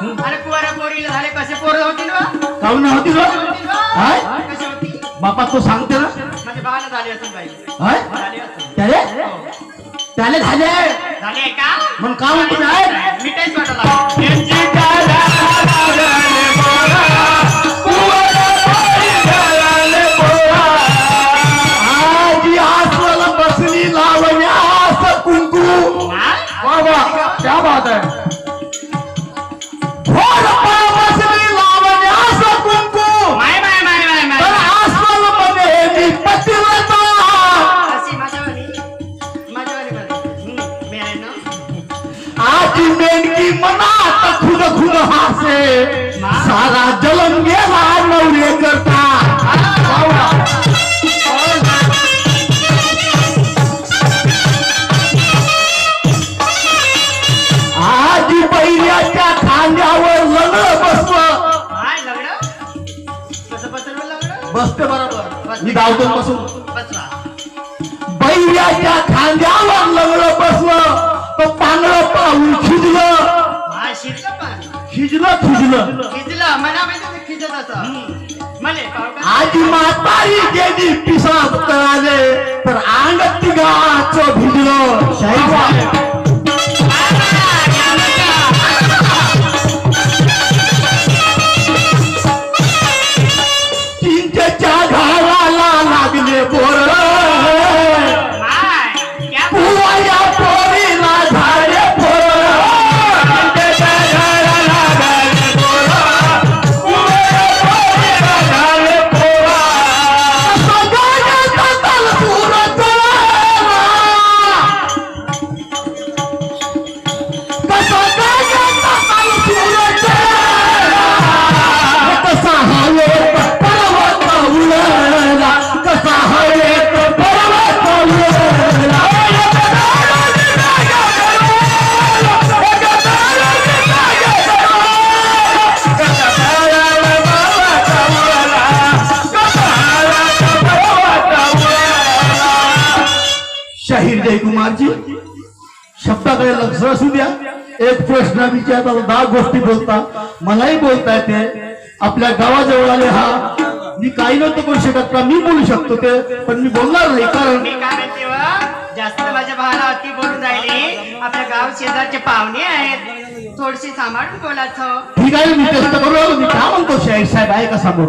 अरे कुवाऱ्या पोरीला झाले कसे पोरं होतील वा? काऊन होती रो हाय कसे होतील? बापा तो सांगते ना माझ्या भावाला झाले असेल बाई. हाय झाले असेल. त्याले त्याले झाले झाले का? मग का म्हणतो नाही मी काहीच वाटला. आजी आसवाला बसली लावण्यास कुंकू वाह वाह क्या बात है बसली लावण्यास कुंकू माय माय माय माय माय. तर आसवाला मध्ये मी पतिव्रता अशी माझ्यावाली मी आहे ना. आजी मेनकी मनात खुद खुद हासे सारा जलम गेला नवरे करता आजी बैल्याच्या खांद्यावर लग्न बसलं काय लग्न? कसं बसवलं लग्न? बसते बरोबर मी धावतो बसून बसला. बैल्याच्या खांद्यावर लग्न बसलं तर पांगळं पाऊल खिजलं हा शिरलं पण खिजलं खिजलं खिचलं मनामध्ये ते खिचत असं मले पाव का? आजी म्हातारी गेली पिसाब आले तर अंग तिघाचं भिजलं शाही चिंचेच्या झाडाला लागले बोर माय क्या पुवाया पोरीला झाडे शाहीर जयकुमारजी शब्दाकडे लक्ष असू द्या. एक प्रश्न विचारता 10 गोष्टी बोलता मलाही बोलता येते. आपल्या गावाजवळ आले हा मी काही नव्हतं करू शकत का मी बोलू शकतो ते पण मी बोलणार नाही कारण मी काय म्हणते व जास्त माझ्या भावाला अति बोलून राहिली. आपल्या गाव शेजारचे पाहुणे आहेत थोडीशी सांभाळून बोलायचं. ठीक आहे मी टेस्ट करू लागलो. मी काय म्हणतो शाहीर साहेब आहे का सांगू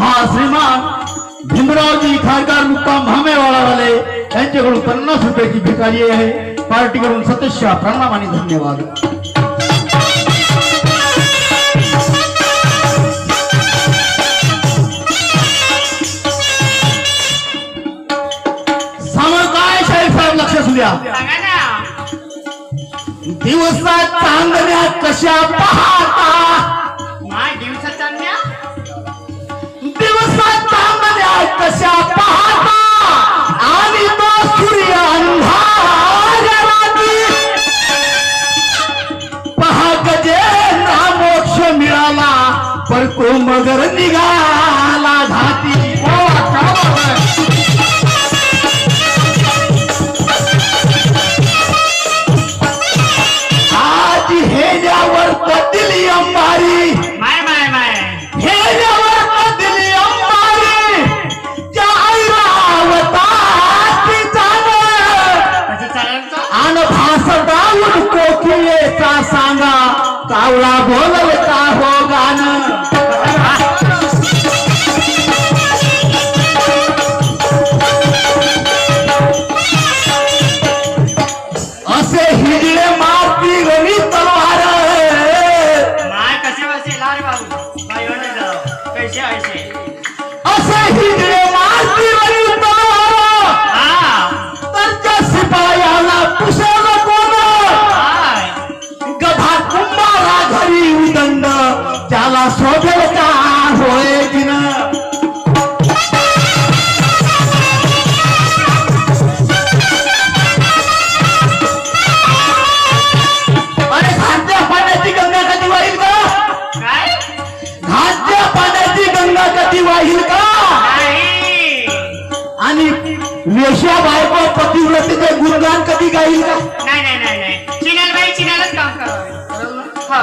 हा श्रीमान भीमरावजी खारकार मुक्काम भामेवाडा वाले यांच्याकडून 50 रुपयाची भिकारी आहे. पार्टीकडून सतस्या प्रणाम आणि धन्यवाद. सामोर काय शाहीर साहेब लक्ष असू द्या. सांगा ना. दिवसात चांदण्या कशा पाहता माय दिवसात चांगल्या दिवसात चांदण्या कशा पाहता आणि तो सूर्य अंधार रात्री पहा गजेंद्रा मोक्ष मिळाला पर तो मगर निघाला घाती. आज हेल्यावर दिली अंबारी माय माय माय हेल्यावर दिली अंबारी ज्या ऐरावताची चालत कसं चालायचं? आन भासडावून कोकिळेचा सांगा कावळा बोलव का हो गाणं. असे हिजडे मारती गणी तलवार माय कसे बसेल अरे बाबू बाई होणे जाऊ कैसे ऐसे असे हिजडे मारती गणी तलवार हा त्यांच्या शिपायाला पुसेल कोण हाय गधा कुंभारा घरी उदन वेश्या बायको पतिव्रतेचे गुणगान कधी गाईल का? नाही नाही नाही नाही, चिनालबाई चिनालच काम करावं. हो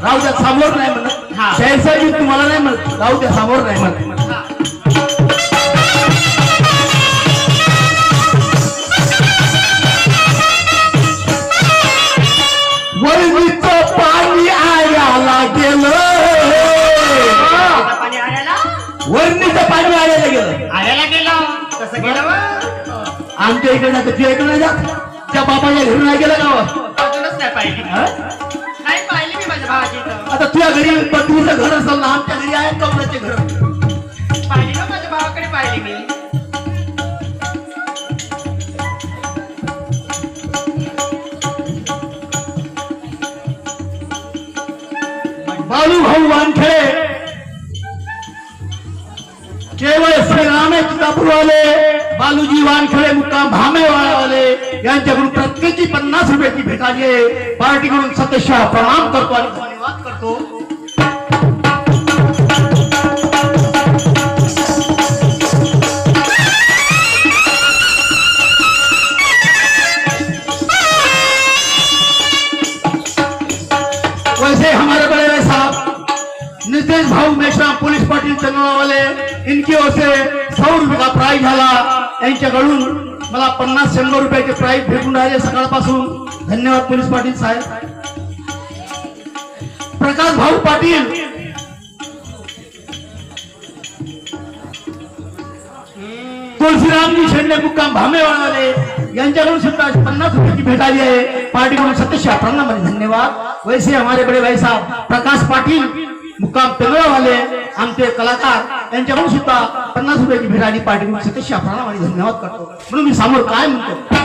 राहू द्या, समोर नाही म्हणत. हा. शाहीर तुम्हाला नाही म्हणत, राहू द्या, समोर नाही म्हणत. हा. वरणीचं पाणी आयाला गेलं, पाणी आल्याला वरणीचं पाणी आयाला गेलं. आल्याला गेलो. कसं गेलं मग? आमच्या इकडे ना तुझ्या इकडे नाही जात, त्या बाबाच्या घरी नाही गेला गावात. अजूनच नाही पाहिली. नाही पाहिली मी माझ्या भावाची इथं. आता तुझ्या घरी पत्नीचं घर असेल ना, आमच्या घरी आहे कमलाचे घर. पाहिली ना माझ्या भावाकडे पाहिली मी. बालू भाऊ वानखेडे केवळ श्रीरामे तुळजापूरवाले, बालूजी वानखेडे मुक्काम भामेवाले यांच्याकडून प्रत्येकी 50 रुपयाची भेट आली आहे. पार्टीकडून सदस्य प्रणाम करतो आणि धन्यवाद करतो. वैसे हमारे बड़े भाई साहब नितेश भाऊ मेश्राम पोलीस पाटील चंद्रवा वाले, इनकी ओर से 100 रुपये का प्राइज झाला. यांच्याकडून मला 50-100 रुपयाचे प्राइज भेटून राहिले सकाळपासून. धन्यवाद पोलीस पाटील साहेब. प्रकाश भाऊ पाटील तुळशीरामजी शेंडे मुक्काम भामेवाले यांच्याकडून सुद्धा 50 रुपयाची भेट आली आहे. पार्टीकडून सत्यशा प्रणाम, धन्यवाद. वैसे हमारे बड़े भाई साहब प्रकाश पाटील मुक्काम पेगड़ा वाले आमचे कलाकार यांच्याकडून सुद्धा 50 रुपयाची भेट आली. पार्टीकडून सत्यशा प्रणाम आणि धन्यवाद करतो. म्हणून मी समोर काय म्हणतो,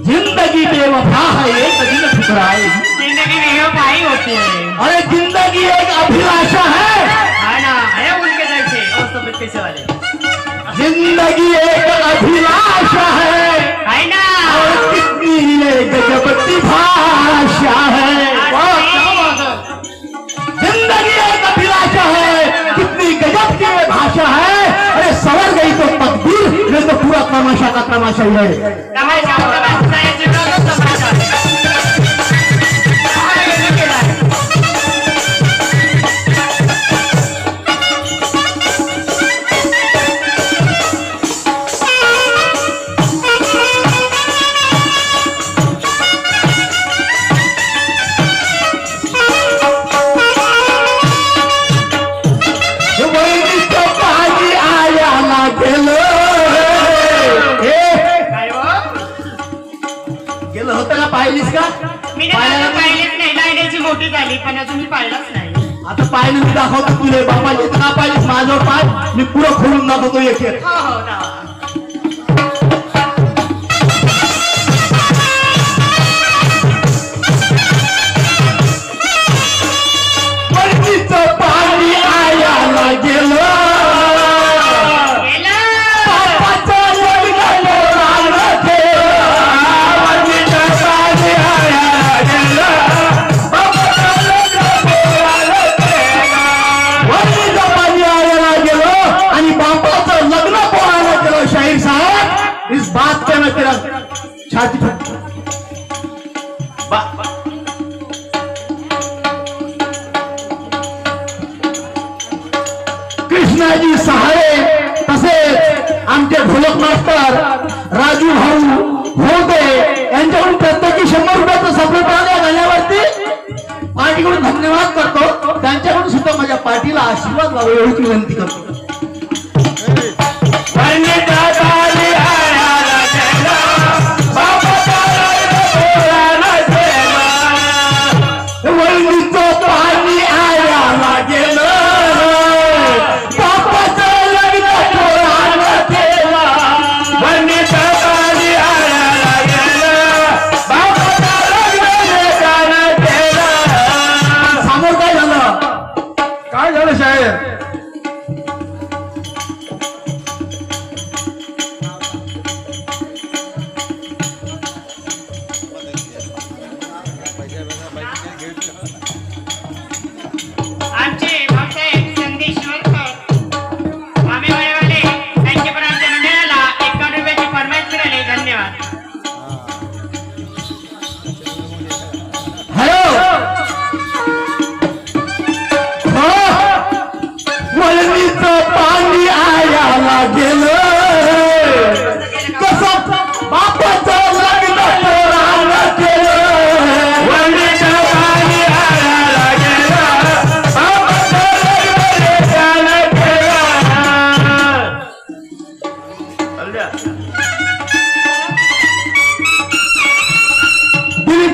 जिंदगी बेवफा है एक दिन ठुकराए. जिंदगी बेवफाई होती है. अरे जिंदगी एक अभिलाषा है ना, है उनके जैसे दोस्तों पे पैसे वाले. जिंदगी एक अभिलाषा है ना. और कितनी ये गजब की भाषा है. वाह, क्या बात है. जिंदगी एक अभिलाषा है, कितनी गजब की ये भाषा है. अरे सवर गई तो तकदीर, ये तो पूरा तमाशा का तमाशा ही है. तमाशा तमाशा है, जीवन का तमाशा है. गेलं होतं का, पाहिलीस का? मी पाहिलेच नाही. लाईनीची मोठी झाली पण अजून मी पाहिलंच नाही. आता पाहिलं मी दाखवतो तुले. बापाची तर का पाहिलीस, माझ्यावर पाय, मी पुढं खोलून दाखवतो एक एक. हो हो दावा. वरणीचं पाणी आयाला गेलं, बापाचं लग्न लोळानं केलं. वरणीचं पाणी आयाला गेलं, बापाचं लग्न लोळानं केलं. वरणीचं पाणी आयाला गेलं आणि बापाचं लग्न पोळानं केलं. शाहीर साहेब, इस बात पे मैं तेरा छाती ठोकतो. कृष्णाजी सहारे तसेच आमचे ढोलक मास्टर राजू भाऊ होते यांच्याकडून प्रत्येकी 100 रुपयाचं सपोर्ट आल्या घालण्यावरती पार्टीकडून धन्यवाद करतो. त्यांच्याकडून सुद्धा माझ्या पार्टीला आशीर्वाद व्हावा एवढी विनंती करतो. वरणीचं पाणी आयाला गेलं, बापाचं लग्न पोरानं केलं. वरणीचं पाणी आयाला गेलं, बापाचं लग्न लेकानं केलं. समोर काय झालं, काय झालं शायर?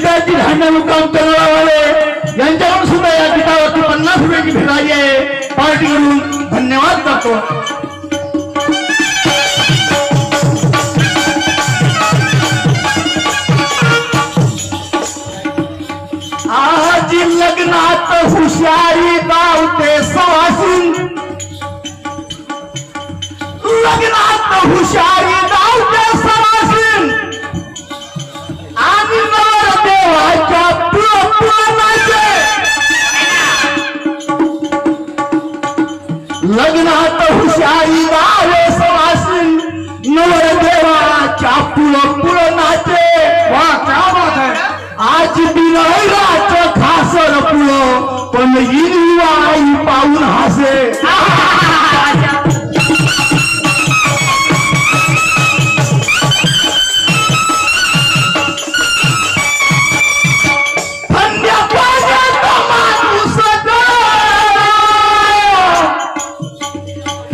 रुपयाची धान्य मुक्काम करणारे यांच्याकडून सुद्धा या गीतावरती 50 रुपयाची भेट आली आहे. पार्टी करून धन्यवाद करतो. आज लग्नात हुशारी गावते सवासीन, लग्नात हुशारी गावते सवासीन आणि नवरदेवाच्या पुरपुरणाचे. लग्नात हुशारी गावे सवासीन नवरदेवाच्या पुरपुरणाचे. वा क्या बात है. आज बिराचं खासर पुळं पण आई पाहून हासे. थंड्या पाण्यात माणूस जळला,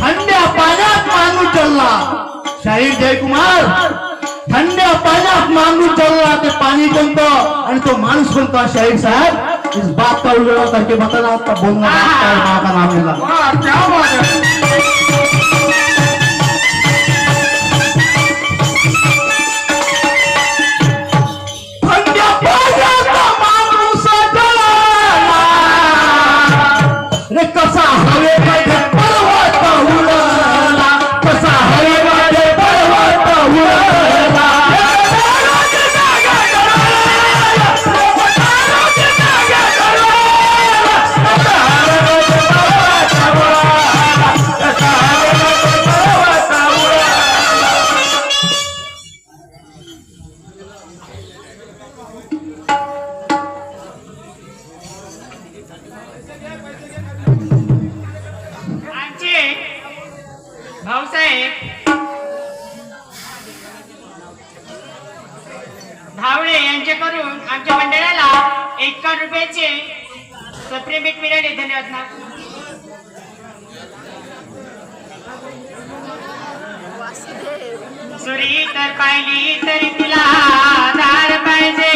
थंड्या पाण्यात माणूस जळला. शाहीर जयकुमार, थंड्या पाण्यात माणूस जळला ते पाणी कोणतं आणि तो माणूस कोणता. शाहीर साहेब इस बात का उल्लेख करके बताना आपका बोलना माँ का नाम लेगा. वा क्या बात है. थंड्या पाण्यात माणूस जळला रे कसा हवेमध्ये पर्वत उडला, कसा हवेमध्ये पर्वत उडला. आमचे भाऊसाहेब धावडे यांच्याकडून आमच्या मंडळाला 51 रुपयाचे सत्रे भेट मिळाले. धन्यवाद ना. सुरी तर पाहिली तरी तिला दार पाहिजे.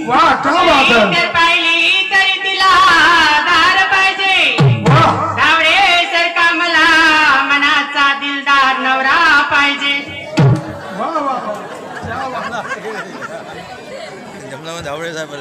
वा क्या बात सुरी है. तर पाहिली तरी तिला दार पाहिजे. धावडे सारखा मला मनाचा दिलदार नवरा पाहिजे. जमला धावडे साहेब.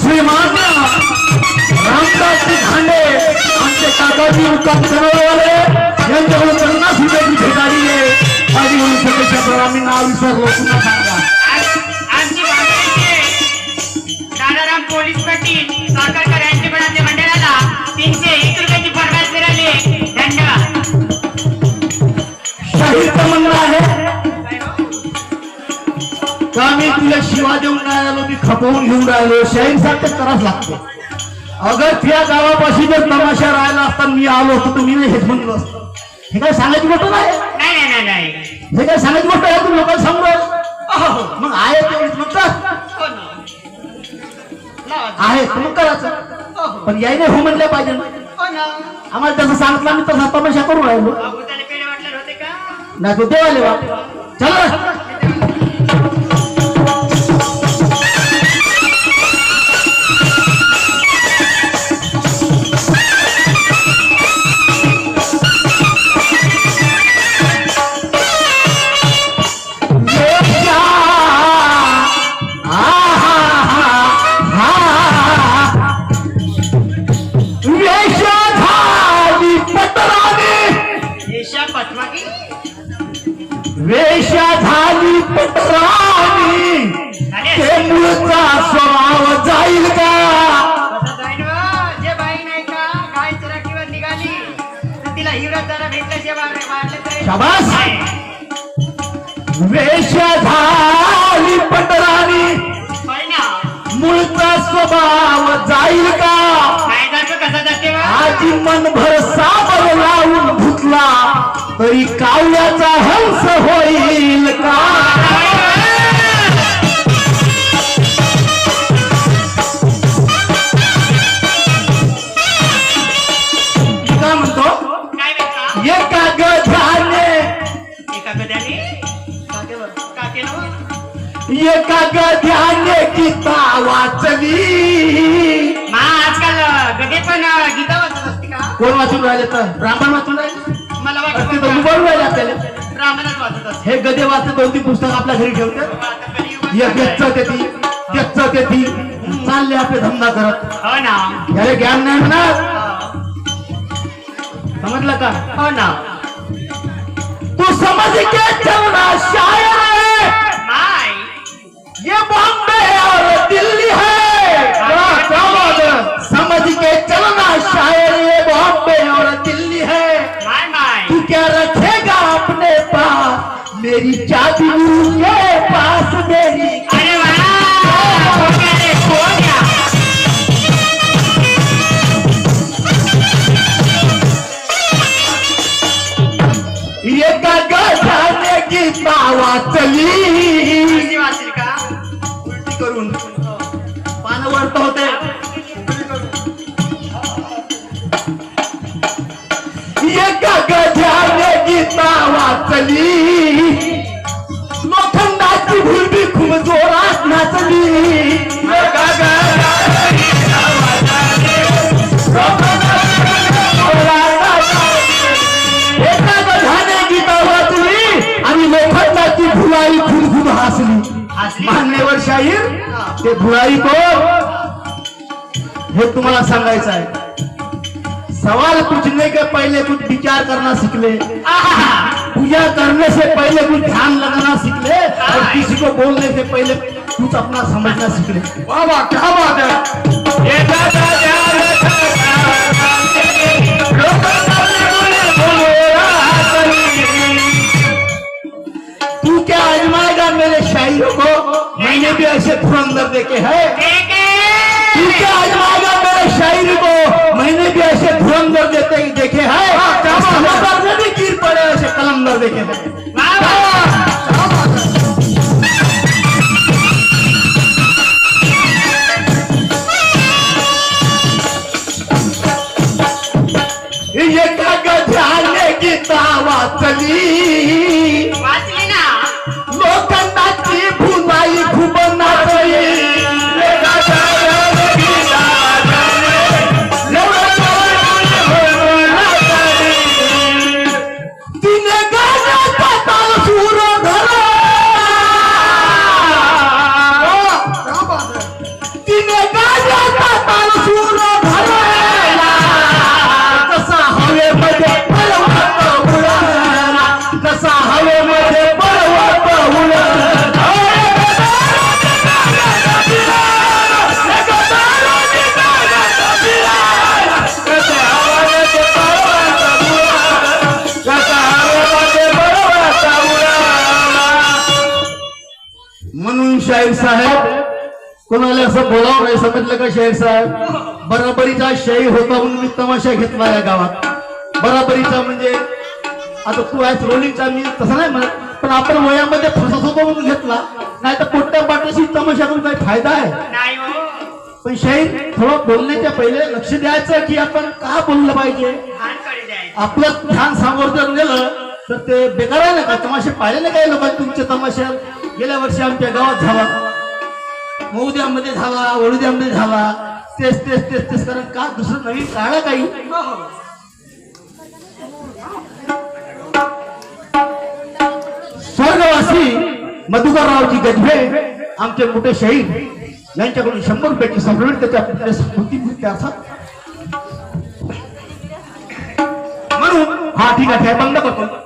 श्रीमान रामदासजी धांडे आमचे काकाजी मुक्काम करणारे यांच्याकडून 50 रुपयाची भेट आली आहे. पार्टी म्हणून सदस्य आम्ही नाव विसरलो, पुन्हा सांगा. आमची वाघाचे दादाराम पोलीस पाटील साखरकर यांचे पण आमच्या मंडळाला 301 रुपयाची फरमाईश मिळाली. धन्यवाद. शाहीरचं म्हणणं आहे का मी तुला शिवा देऊन नाही आलो, मी खपवून घेऊन राहिलो. शाहीर सारखं करावंच लागते. अगर त्या गावापाशी जर तमाशा राहिला असता मी आलो असतो तर मी हेच म्हणलं असतं. हे काय सांगायची गोष्ट नाही, नाही नाही नाही नाही. हे काय सांगायची गोष्ट आहे. तुम्ही लोकांना सांगू मग आहे ते म्हणतात हो ना. लावा. आहे तर मग करायचं. पण यायने हो म्हणल्या पाहिजे ना. हो ना. आम्हाला तसं सांगितलं आम्ही तसा तमाशा करून राहिलो. बाबू त्याला पेढे वाटले होते का. नाही तो देवाले बा चला. वेशा झाली पटराणी ते मूळचा स्वभाव जाईल का. जे बाई नाही का गाय चराकीवर निघाली तर तिला हिवरत जरा भेटल्याशिवाय मारले तरी शाबास. नाही. वेशा झाली पटराणी होय ना. मूळचा स्वभाव जाईल का. फायदा मनभर साबर लावून धुतला तरी कावल्याचा हंस होईल का? काय म्हणतो? काय म्हणता? एका गध्याने एका गद्याने का केलं? एका गध्याने गीता वाचली. आजकाल गदे पण गीता वाचत असते का? कोण वाचून राहिले तर ब्राह्मण वाचून राहिले मला असते तर वाटतं उभारून राहिले आपल्याला. ब्राह्मणच वाचत असते. हे गदे वाचत 2-3 पुस्तक आपल्या घरी ठेवतात. आता कलियुगात एक त्याच चालले आपले धंदा करत. हो ना, याला ज्ञान नाही म्हणत. समजलं का? हो ना. तू समझ के चलना शायर है, माय ये बॉम्बे और दिल्ली है. क्या बात है? समझ के चलना शायर ये बॉम्बे और दिल्ली है. माय माय तू क्या रखेगा अपने पास, मेरी चाबी के पास मेरी. अरे वाह, हो गया रे, हो गया. एका गध्याने गीता वाचली. किती वाचली का? उलटी करून पानं वरत होते. एका गध्याने गीता वाचली, लोखंडाची भुलबी खूप जोरात नाचली. एका गध्याने गीता वाचली, एका गध्याने गीता वाचली आणि लोखंडाची भुलाई खूप हसली. मान्यवर शाहीर ते भुलाई कोण हे तुम्हाला सांगायचं आहे. सवाल पूछने के पहले कुछ विचार करना सीख ले. पूजा करने से पहले कुछ ध्यान लगाना सीख ले और किसी को बोलने से पहले कुछ अपना समझना सीख ले. वाह वाह, क्या बात है. ये दादा तू क्या आजमाएगा मेरे शायरों को, मैंने भी ऐसे धुरंधर देखे हैं. तू क्या आजमाएगा मेरे शायरी को, मैंने भी ऐसे धुरंधर देखे हैं. समझदार में भी गिर पड़े ऐसे कलंदर देखे हैं. एका गध्याने गीता वाचली, वाचली ना. लोखंडाची भुलाई खूप नाचली. तिने गाण्याचा ताल सूर धरला, तिने गाण्याचा ताल सूर धरला. कसा हवेमध्ये पळवत उडला, कसा हवेमध्ये पळवत उडला. म्हणून शाहीर साहेब कोणाला असं बोलावं नाही, समजलं का शाहीर साहेब? बराबरीचा शाहीर होता म्हणून मी तमाशा घेतला या गावात. बराबरीचा म्हणजे आता तू आहेस रोलिंगचा, मी तसं नाही म्हणत, पण आपण वयामध्ये फसत होतो म्हणून घेतला. नाही तर पोट्ट्या पाट्याशी तमाशा करून काही फायदा आहे नाही हो. पण शाहीर थोडं बोलण्याच्या पहिले लक्ष द्यायचं की आपण का बोललं पाहिजे. ध्यानकडे द्यायचं. आपलं ध्यान सामोरं जर गेलं तर ते बेकार आहे ना का. तमाशे पाहिले ना काही लोकांनी तुमच्या तमाशा गेल्या वर्षी आमच्या गावात झाला, मौद्यामध्ये झाला, वडुद्यामध्ये झाला. तेच कारण का दुसरं नवीन काढा काही. स्वर्गवासी मधुकररावजी गजबे आमचे मोठे शाहीर यांच्याकडून 100 रुपयाची सभेट त्याच्या स्मृती अर्थात. म्हणून हा ठीक आहे, बंद करतो.